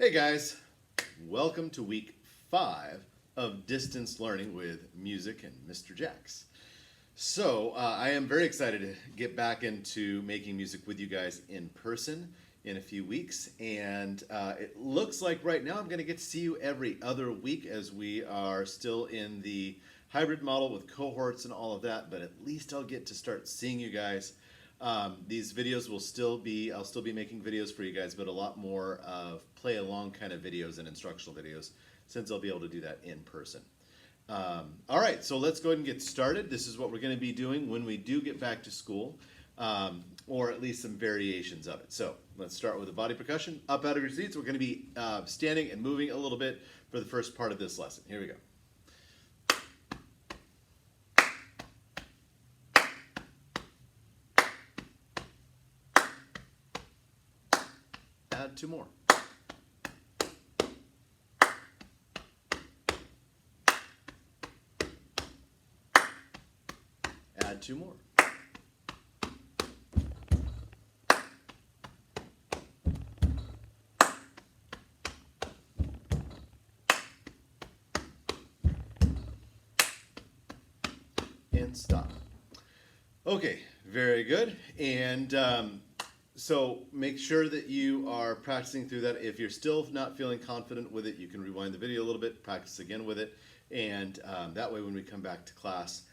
Hey guys, welcome to week 5 of distance learning with music and Mr. Jax. I am very excited to get back into making music with you guys in person in a few weeks, and it looks like right now I'm going to get to see you every other week as we are still in the hybrid model with cohorts and all of that, but at least I'll get to start seeing you guys. These videos I'll still be making videos for you guys, but a lot more of play along kind of videos and instructional videos since I'll be able to do that in person. All right, so let's go ahead and get started. This is what we're going to be doing when we do get back to school, or at least some variations of it. So let's start with the body percussion. Up out of your seats, we're going to be standing and moving a little bit for the first part of this lesson. Here we go. Add 2 more. Add 2 more. And stop. Okay, very good. And so make sure that you are practicing through that. If you're still not feeling confident with it, you can rewind the video a little bit, practice again with it, and that way when we come back to class,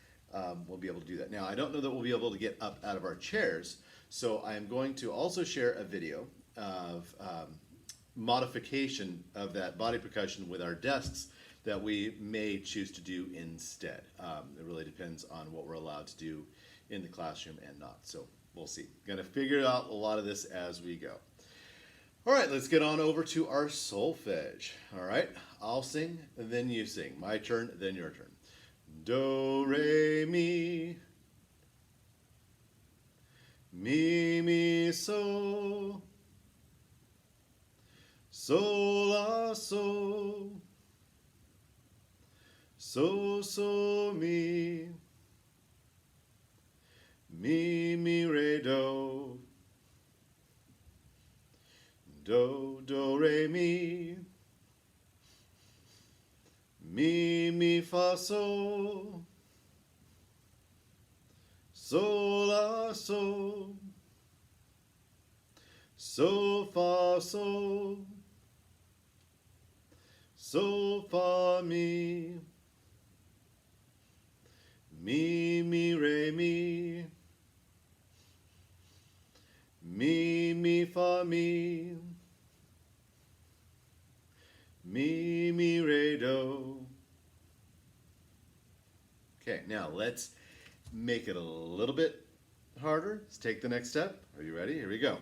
we'll be able to do that. Now, I don't know that we'll be able to get up out of our chairs, so I am going to also share a video of modification of that body percussion with our desks that we may choose to do instead. It really depends on what we're allowed to do in the classroom and not. So we'll see. Gonna figure out a lot of this as we go. All right, let's get on over to our solfege. All right, I'll sing, then you sing. My turn, then your turn. Do, re, mi. Mi, mi, so. So, la, so. So, so, mi. Mi, mi, re, do. Do, do, re, mi. Mi, mi, fa, so. So, la, so. So, fa, so. So, fa, mi. Mi, mi, re, mi. Mi, mi, fa, mi. Mi, mi, re, do. Okay, now let's make it a little bit harder. Let's take the next step. Are you ready? Here we go.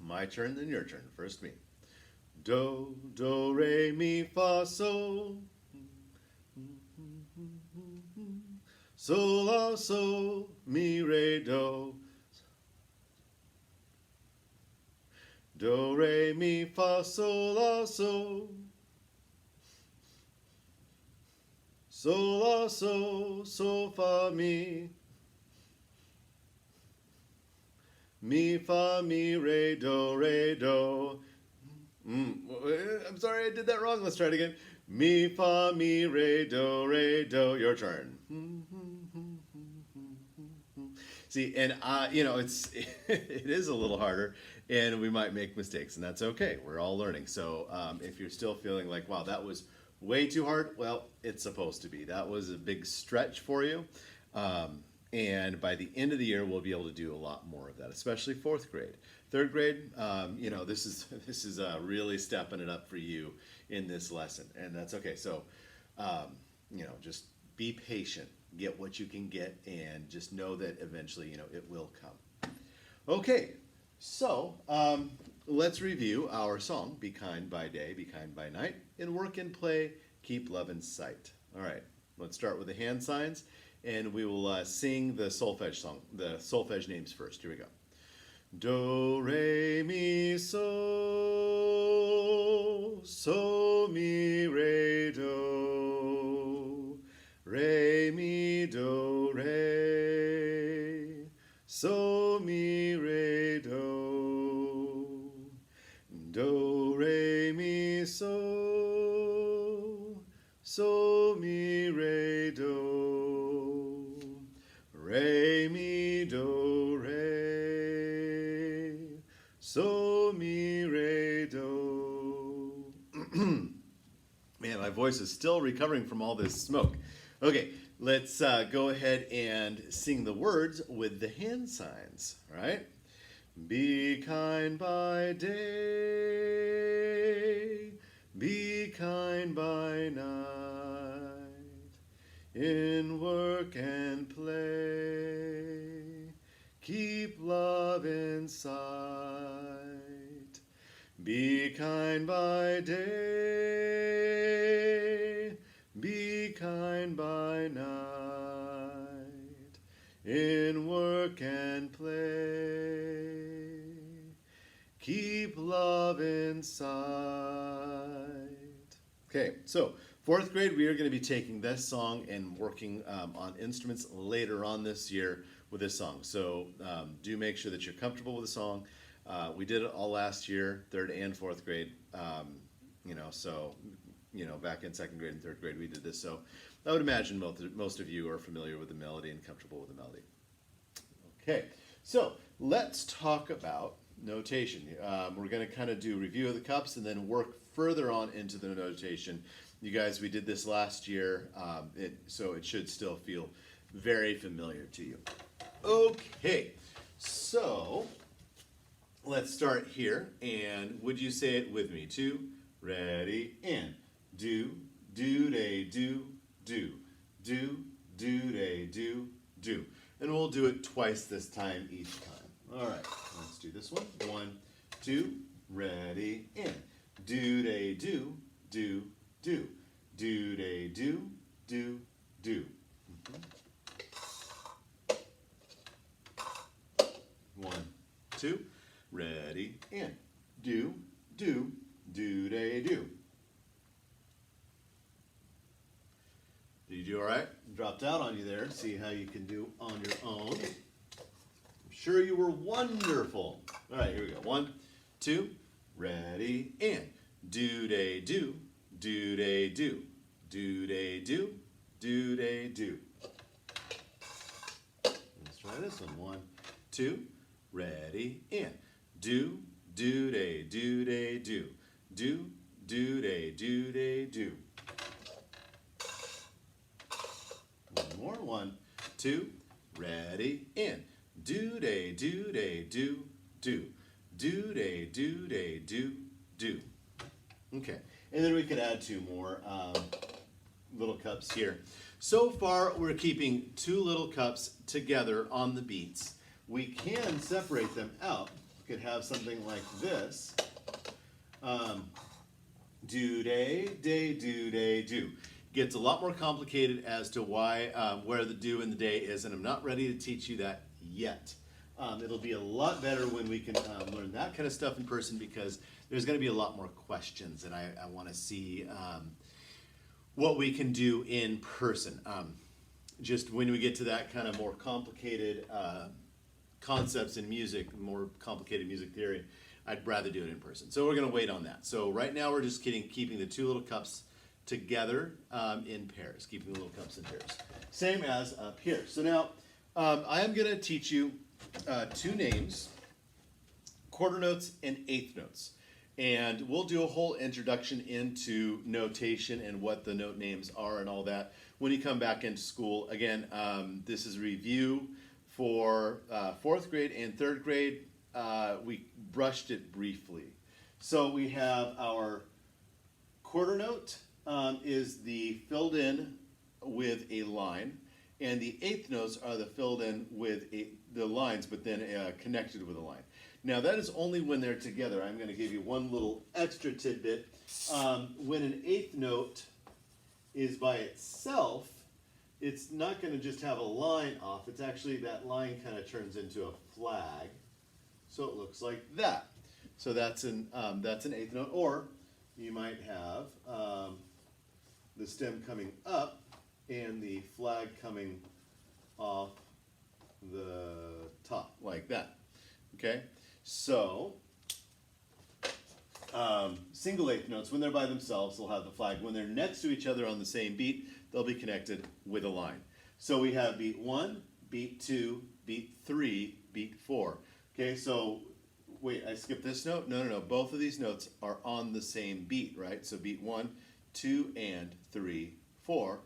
My turn, then your turn. First me. Do, do, re, mi, fa, so. So, la, so, mi, re, do. Do, re, mi, fa, so, la, so. So, la, so, fa, mi. Mi, fa, mi, re, do, re, do. I'm sorry, I did that wrong. Let's try it again. Mi, fa, mi, re, do, your turn. See, and it is a little harder, and we might make mistakes, and that's okay. We're all learning. So if you're still feeling like, wow, that was way too hard, well, it's supposed to be. That was a big stretch for you. And by the end of the year, we'll be able to do a lot more of that, especially 4th grade. 3rd grade, this is really stepping it up for you in this lesson, and that's okay. So, just be patient, get what you can get, and just know that eventually, it will come. Okay, so let's review our song, Be Kind by Day, Be Kind by Night. In work and play, keep love in sight. All right, let's start with the hand signs, and we will sing the solfege song, the solfege names first. Here we go. Do, re, mi, so. So, mi, re, do. Re, mi, do, re. So, mi, re, do. Do, re, mi, so. So, mi, re, do. Re, mi, do, re. So, mi, re, do. Man, my voice is still recovering from all this smoke. Okay, let's go ahead and sing the words with the hand signs, all right? Be kind by day, be kind by night, in work and play, keep love in sight. Be kind by day, be kind by night, in work and play, keep love in sight. Okay, so fourth grade, we are going to be taking this song and working on instruments later on this year with this song. So do make sure that you're comfortable with the song. We did it all last year, third and fourth grade. Back in second grade and third grade, we did this. So I would imagine most of you are familiar with the melody and comfortable with the melody. Okay, so let's talk about notation. We're going to kind of do a review of the cups and then work further on into the notation. You guys, we did this last year, so it should still feel very familiar to you. Okay, so let's start here, and would you say it with me? 2, ready, and do, do-day, do, do, do, do-day, do, do. And we'll do it twice this time each time. All right, let's do this one. 1, 2, ready, and do-day, do, do, do, do-day, do, do, do. 1, 2, ready, and do, do, do-day, do. Did you do all right? Dropped out on you there. See how you can do on your own. I'm sure you were wonderful. All right, here we go. 1, 2, ready, and do-day, do, do-day, do, do-day, do, do-day, do. Let's try this one. 1, 2, ready, and do, do-day, do-day, do, do, do-day, do-day, do. One more. 1, 2, ready, and do-day, do-day, do, do, do-day, do-day, do, do. Okay, and then we could add 2 more little cups here. So far, we're keeping 2 little cups together on the beats. We can separate them out. We could have something like this. Do-day, day, do-day, do. Gets a lot more complicated as to why, where the do and the day is, and I'm not ready to teach you that yet. It'll be a lot better when we can learn that kind of stuff in person, because there's going to be a lot more questions, and I want to see what we can do in person. Just when we get to that kind of more complicated concepts in music, more complicated music theory, I'd rather do it in person. So we're going to wait on that. So right now we're just keeping the 2 little cups together in pairs, keeping the little cups in pairs. Same as up here. So now I am going to teach you 2 names, quarter notes and eighth notes. And we'll do a whole introduction into notation and what the note names are and all that when you come back into school. Again, this is a review for 4th grade and 3rd grade. We brushed it briefly. So we have our quarter note is the filled in with a line, and the eighth notes are the filled in with the lines, but then connected with a line. Now that is only when they're together. I'm going to give you one little extra tidbit. When an eighth note is by itself, it's not going to just have a line off. It's actually, that line kind of turns into a flag. So it looks like that. So that's an eighth note. Or you might have the stem coming up and the flag coming off the top like that. Okay, so single eighth notes, when they're by themselves, they'll have the flag. When they're next to each other on the same beat, they'll be connected with a line. So we have beat 1, beat 2, beat 3, beat 4. Okay, so wait, I skipped this note? No. Both of these notes are on the same beat, right? So beat 1, 2, and 3, 4.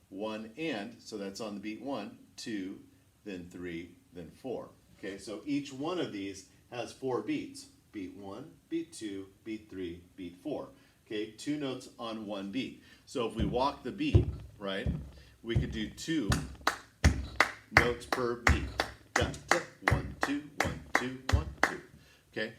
1 and, so that's on the beat 1, 2, then 3, then 4. Okay, so each one of these has 4 beats. Beat 1, beat 2, beat 3, beat 4. Okay, 2 notes on 1 beat. So if we walk the beat, right, we could do 2 notes per beat. Got 1, 2, 1, 2, 1, 2. Okay,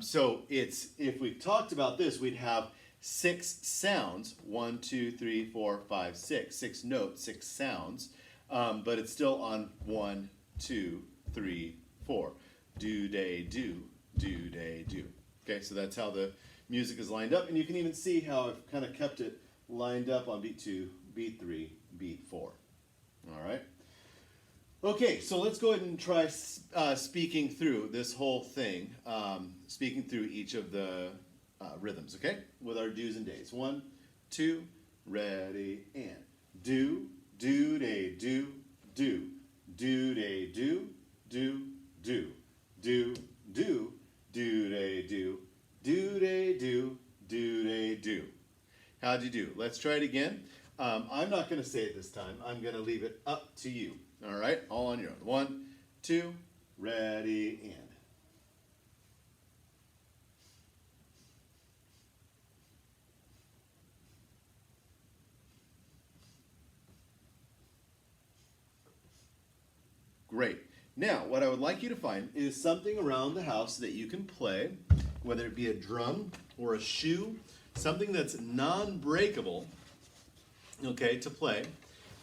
so it's, if we talked about this, we'd have 6 sounds, 1, 2, 3, 4, 5, 6. 6 notes, 6 sounds, but it's still on 1, 2, 3, 4. Do, day, do, day, do. Okay, so that's how the music is lined up, and you can even see how I've kind of kept it lined up on beat 2, beat 3, beat 4. All right. Okay, so let's go ahead and try speaking through this whole thing, speaking through each of the rhythms, okay? With our do's and days. 1, 2, ready, and do, day, do, day, do, day, do, day, do. How'd you do? Let's try it again. I'm not going to say it this time. I'm going to leave it up to you. All right, all on your own. 1, 2, ready, and. Great. Now, what I would like you to find is something around the house that you can play, whether it be a drum or a shoe, something that's non-breakable, okay, to play.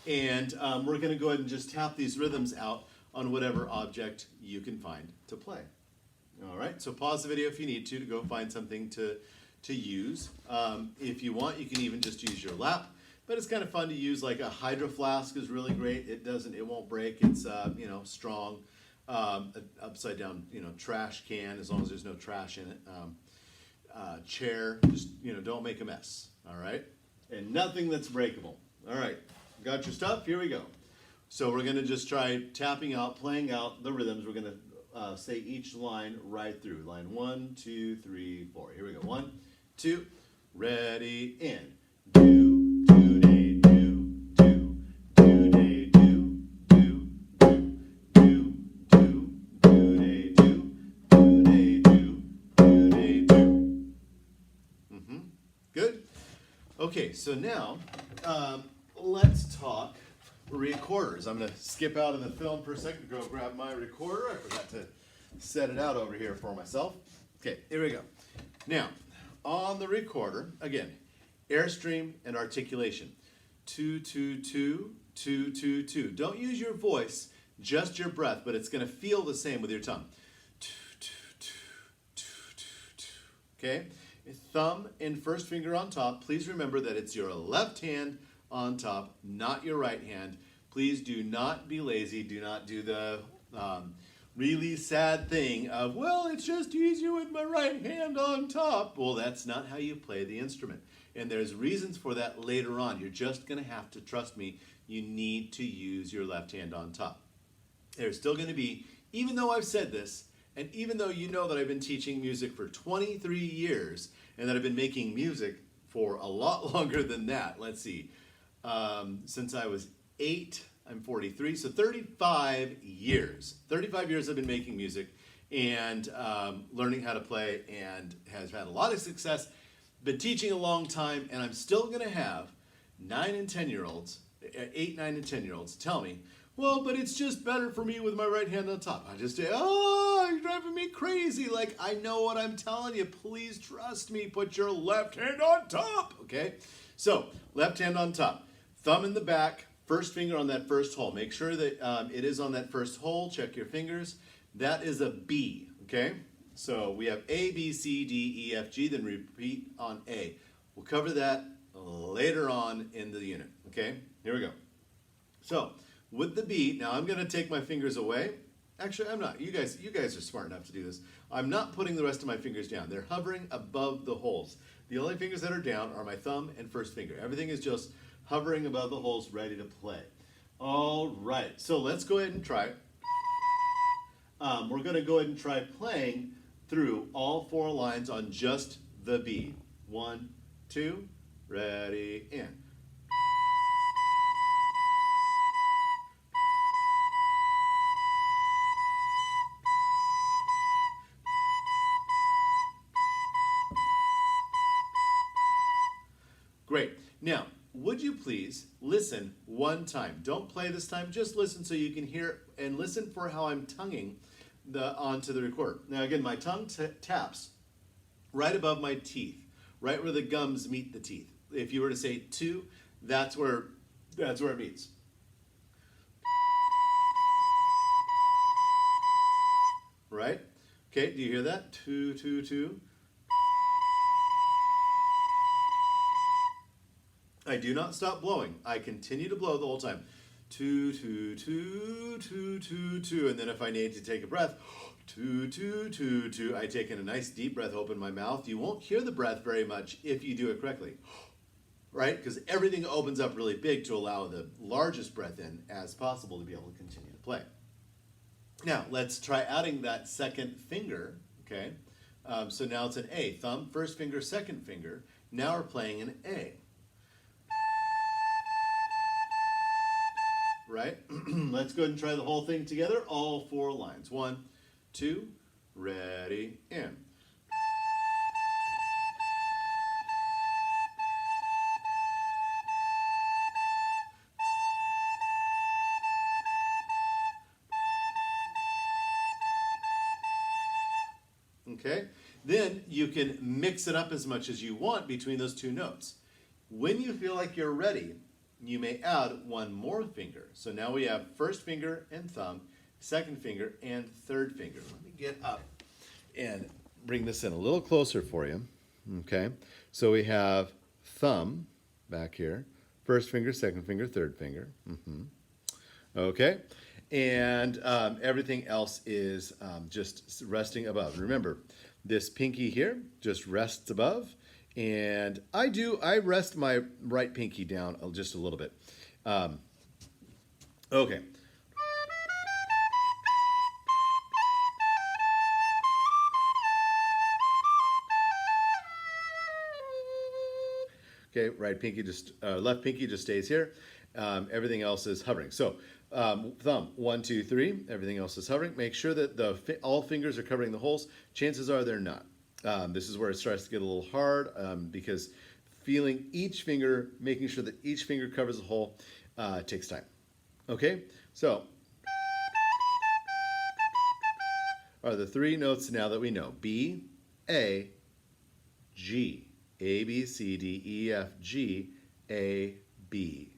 And we're going to go ahead and just tap these rhythms out on whatever object you can find to play. All right, so pause the video if you need to go find something to use. If you want, you can even just use your lap. But it's kind of fun to use, like a hydro flask is really great. It won't break. It's strong. Upside down, trash can, as long as there's no trash in it. Chair, just don't make a mess. All right, and nothing that's breakable. All right, got your stuff? Here we go. So we're gonna just try tapping out, playing out the rhythms. We're gonna say each line right through. Line 1, 2, 3, 4. Here we go. 1, 2, ready, and do. Okay, so now let's talk recorders. I'm going to skip out of the film for a second to go grab my recorder. I forgot to set it out over here for myself. Okay, here we go. Now, on the recorder, again, airstream and articulation. 2, 2, 2, 2, 2, 2. Don't use your voice, just your breath, but it's going to feel the same with your tongue. 2, 2, 2, 2, 2, 2. Okay? Thumb and first finger on top. Please remember that it's your left hand on top, not your right hand. Please do not be lazy. Do not do the really sad thing of, well, it's just easier with my right hand on top. Well, that's not how you play the instrument. And there's reasons for that later on. You're just going to have to trust me. You need to use your left hand on top. There's still going to be, even though I've said this, and even though you know that I've been teaching music for 23 years and that I've been making music for a lot longer than that, let's see, since I was 8, I'm 43, so 35 years. 35 years I've been making music and learning how to play, and has had a lot of success. Been teaching a long time, and I'm still going to have 9 and 10-year-olds, 8, 9, and 10-year-olds tell me, well, but it's just better for me with my right hand on top. I just say, oh, you're driving me crazy. Like, I know what I'm telling you. Please trust me. Put your left hand on top, okay? So, left hand on top. Thumb in the back, first finger on that first hole. Make sure that it is on that first hole. Check your fingers. That is a B, okay? So, we have A, B, C, D, E, F, G. Then repeat on A. We'll cover that later on in the unit, okay? Here we go. So, with the beat, now I'm going to take my fingers away. Actually, I'm not. You guys are smart enough to do this. I'm not putting the rest of my fingers down. They're hovering above the holes. The only fingers that are down are my thumb and first finger. Everything is just hovering above the holes, ready to play. All right, so let's go ahead and try. We're going to go ahead and try playing through all 4 lines on just the B. 1, 2, ready, and. Great. Now, would you please listen one time? Don't play this time, just listen so you can hear and listen for how I'm tonguing onto the recorder. Now again, my tongue taps right above my teeth, right where the gums meet the teeth. If you were to say 2, that's where it meets. Right? Okay, do you hear that? 2, 2, 2. I do not stop blowing. I continue to blow the whole time. 2, 2, 2, 2, 2, 2. And then if I need to take a breath, 2, 2, 2, 2. I take in a nice deep breath, open my mouth. You won't hear the breath very much if you do it correctly, right? Because everything opens up really big to allow the largest breath in as possible to be able to continue to play. Now, let's try adding that second finger, okay? So now it's an A. Thumb, first finger, second finger. Now we're playing an A. Right? Let's go ahead and try the whole thing together, all 4 lines. 1, 2, ready, and. Okay? Then you can mix it up as much as you want between those 2 notes. When you feel like you're ready, you may add 1 more finger. So now we have first finger and thumb, second finger and third finger. Let me get up and bring this in a little closer for you. Okay, so we have thumb back here, first finger, second finger, third finger. Okay, and everything else is just resting above. Remember, this pinky here just rests above. And I rest my right pinky down just a little bit. Okay. Okay, right pinky left pinky just stays here. Everything else is hovering. So thumb, 1, 2, 3. Everything else is hovering. Make sure that all fingers are covering the holes. Chances are they're not. This is where it starts to get a little hard because feeling each finger, making sure that each finger covers the hole takes time. Okay, so are the 3 notes now that we know. B, A, G. A, B, C, D, E, F, G, A, B.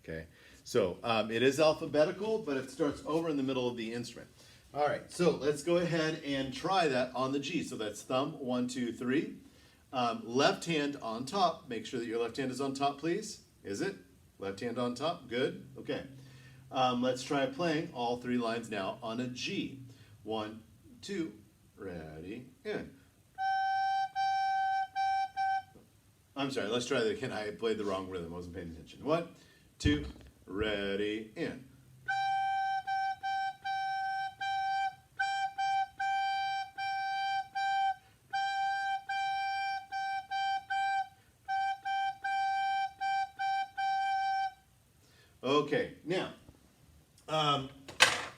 Okay, so it is alphabetical, but it starts over in the middle of the instrument. All right, so let's go ahead and try that on the G. So that's thumb, 1, 2, 3. Left hand on top. Make sure that your left hand is on top, please. Is it? Left hand on top. Good. Okay. Let's try playing all 3 lines now on a G. 1, 2, ready, and. I'm sorry, let's try that again. I played the wrong rhythm. I wasn't paying attention. 1, 2, ready, and. Okay, now,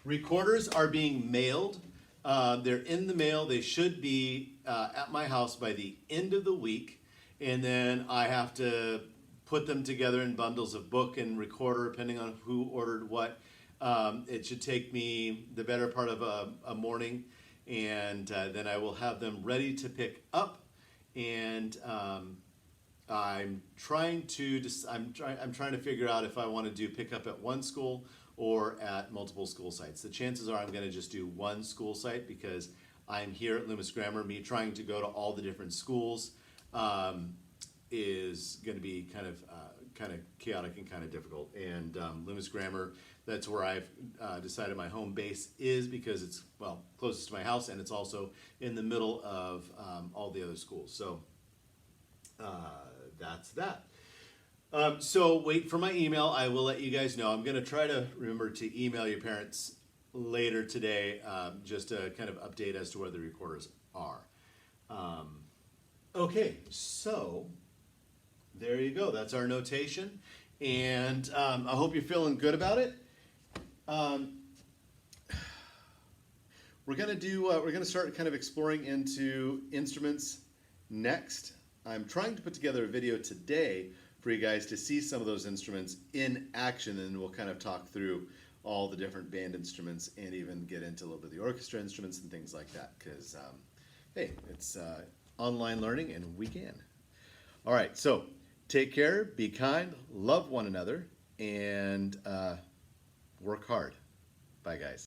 recorders are being mailed. They're in the mail. They should be at my house by the end of the week. And then I have to put them together in bundles of book and recorder, depending on who ordered what. It should take me the better part of a morning. And then I will have them ready to pick up. And I'm trying to figure out if I want to do pickup at one school or at multiple school sites. The chances are I'm going to just do one school site because I'm here at Loomis Grammar. Me trying to go to all the different schools is going to be kind of kind of chaotic and kind of difficult. And Loomis Grammar, that's where I've decided my home base is, because it's, well, closest to my house, and it's also in the middle of all the other schools. So that's that. So wait for my email. I will let you guys know. I'm going to try to remember to email your parents later today, just to kind of update as to where the recorders are. Okay, so there you go. That's our notation, and I hope you're feeling good about it. We're gonna start kind of exploring into instruments next. I'm trying to put together a video today for you guys to see some of those instruments in action, and we'll kind of talk through all the different band instruments and even get into a little bit of the orchestra instruments and things like that, because hey, it's online learning and we can. All right, so take care, be kind, love one another, and work hard. Bye, guys.